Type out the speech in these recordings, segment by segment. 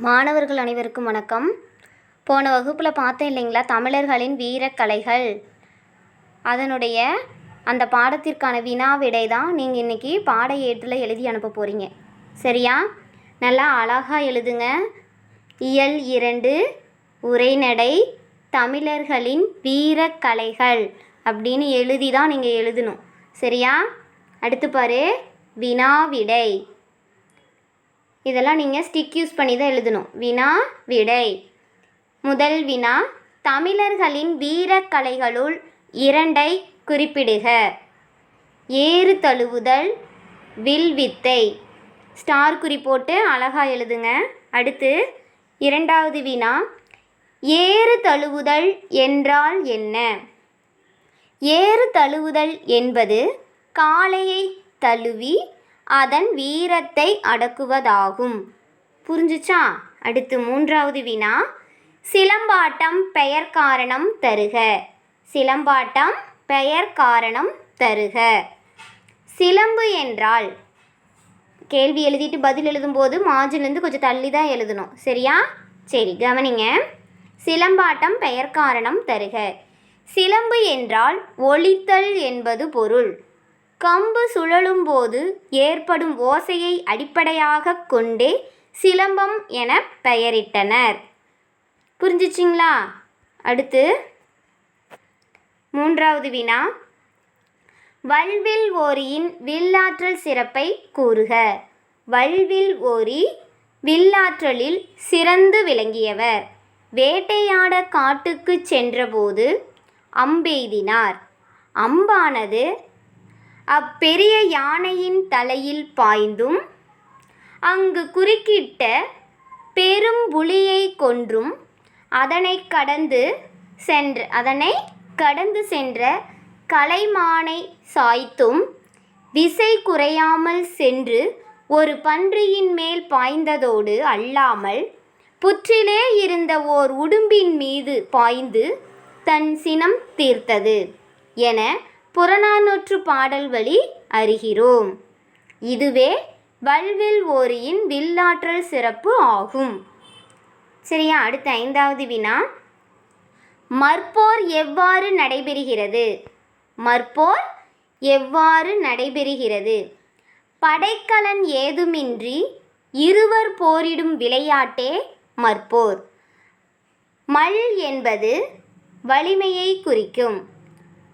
மாணவர்கள் அனைவருக்கும் வணக்கம். போன வகுப்பில் பார்த்தேன் இல்லைங்களா, தமிழர்களின் வீரக்கலைகள். அதனுடைய அந்த பாடத்திற்கான வினா விடை தான் நீங்கள் இன்றைக்கி பாட ஏட்டில் எழுதி அனுப்ப போகிறீங்க. சரியா? நல்லா அழகாக எழுதுங்க. இயல் 2 உரைநடை தமிழர்களின் வீரக்கலைகள் அப்படின்னு எழுதி தான் நீங்கள் எழுதணும். சரியா? அடுத்து பாரு, வினா விடை. இதெல்லாம் நீங்கள் ஸ்டிக் யூஸ் பண்ணி தான் எழுதணும். வினா விடை. முதல் வினா, தமிழர்களின் வீரக்கலைகளுள் 2ஐ குறிப்பிடுக. ஏறு தழுவுதல், வில்வித்தை. ஸ்டார் குறி போட்டு அழகாக எழுதுங்க. அடுத்து இரண்டாவது வினா, ஏறு தழுவுதல் என்றால் என்ன? ஏறு தழுவுதல் என்பது காளையை தழுவி அதன் வீரத்தை அடக்குவதாகும். புரிஞ்சுச்சா? அடுத்து மூன்றாவது வினா, சிலம்பாட்டம் பெயர் காரணம் தருக. சிலம்பாட்டம் பெயர் காரணம் தருக. சிலம்பு என்றால், கேள்வி எழுதிட்டு பதில் எழுதும்போது மார்ஜின்லேருந்து கொஞ்சம் தள்ளி தான் எழுதணும். சரியா? சரி, கவனிங்க. சிலம்பாட்டம் பெயர் காரணம் தருக. சிலம்பு என்றால் ஒலித்தல் என்பது பொருள். கம்பு சுழலும் போது ஏற்படும் ஓசையை அடிப்படையாக கொண்டே சிலம்பம் என பெயரிட்டனர். புரிஞ்சிச்சிங்களா? அடுத்து மூன்றாவது வினா, வல்வில் ஓரியின் வில்லாற்றல் சிறப்பை கூறுக. வல்வில் ஓரி வில்லாற்றலில் சிறந்து விளங்கியவர். வேட்டையாட காட்டுக்கு சென்றபோது அம்பெய்தினார். அம்பானது அப்பெரிய யானையின் தலையில் பாய்ந்தும் அங்கு குறுக்கிட்ட பெரும் புலியை கொன்றும் அதனை கடந்து சென்ற கலைமானை சாய்த்தும் விசை குறையாமல் சென்று ஒரு பன்றியின் மேல் பாய்ந்ததோடு அல்லாமல் புற்றிலே இருந்த ஓர் உடும்பின் மீது பாய்ந்து தன் சினம் தீர்த்தது என புறநானூற்று பாடல் வழி அறிகிறோம். இதுவே வல்வில் ஓரியின் வில்லாற்றல் சிறப்பு ஆகும். சரியா? அடுத்த ஐந்தாவது வினா, மற்போர் எவ்வாறு நடைபெறுகிறது? மற்போர் எவ்வாறு நடைபெறுகிறது? படைக்கலன் ஏதுமின்றி இருவர் போரிடும் விளையாட்டே மற்போர். மல் என்பது வலிமையை குறிக்கும்.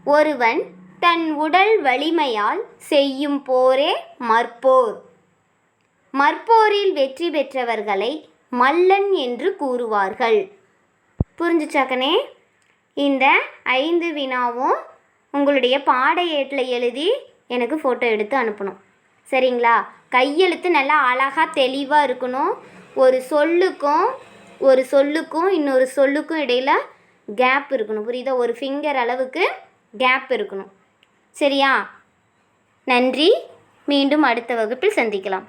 ஒருவன் தன் உடல் வலிமையால் செய்யும் போரே மற்போர். மற்போரில் வெற்றி பெற்றவர்களை மல்லன் என்று கூறுவார்கள். புரிஞ்சுச்சாக்கனே? இந்த 5 வினாவும் உங்களுடைய பாட ஏட்டில் எழுதி எனக்கு ஃபோட்டோ எடுத்து அனுப்பணும். சரிங்களா? கையெழுத்து நல்லா அழகாக தெளிவாக இருக்கணும். ஒரு சொல்லுக்கும் இன்னொரு சொல்லுக்கும் இடையில் கேப் இருக்கணும். புரியுதா? ஒரு ஃபிங்கர் அளவுக்கு கேப் இருக்கணும். சரியா? நன்றி. மீண்டும் அடுத்த வகுப்பில் சந்திக்கலாம்.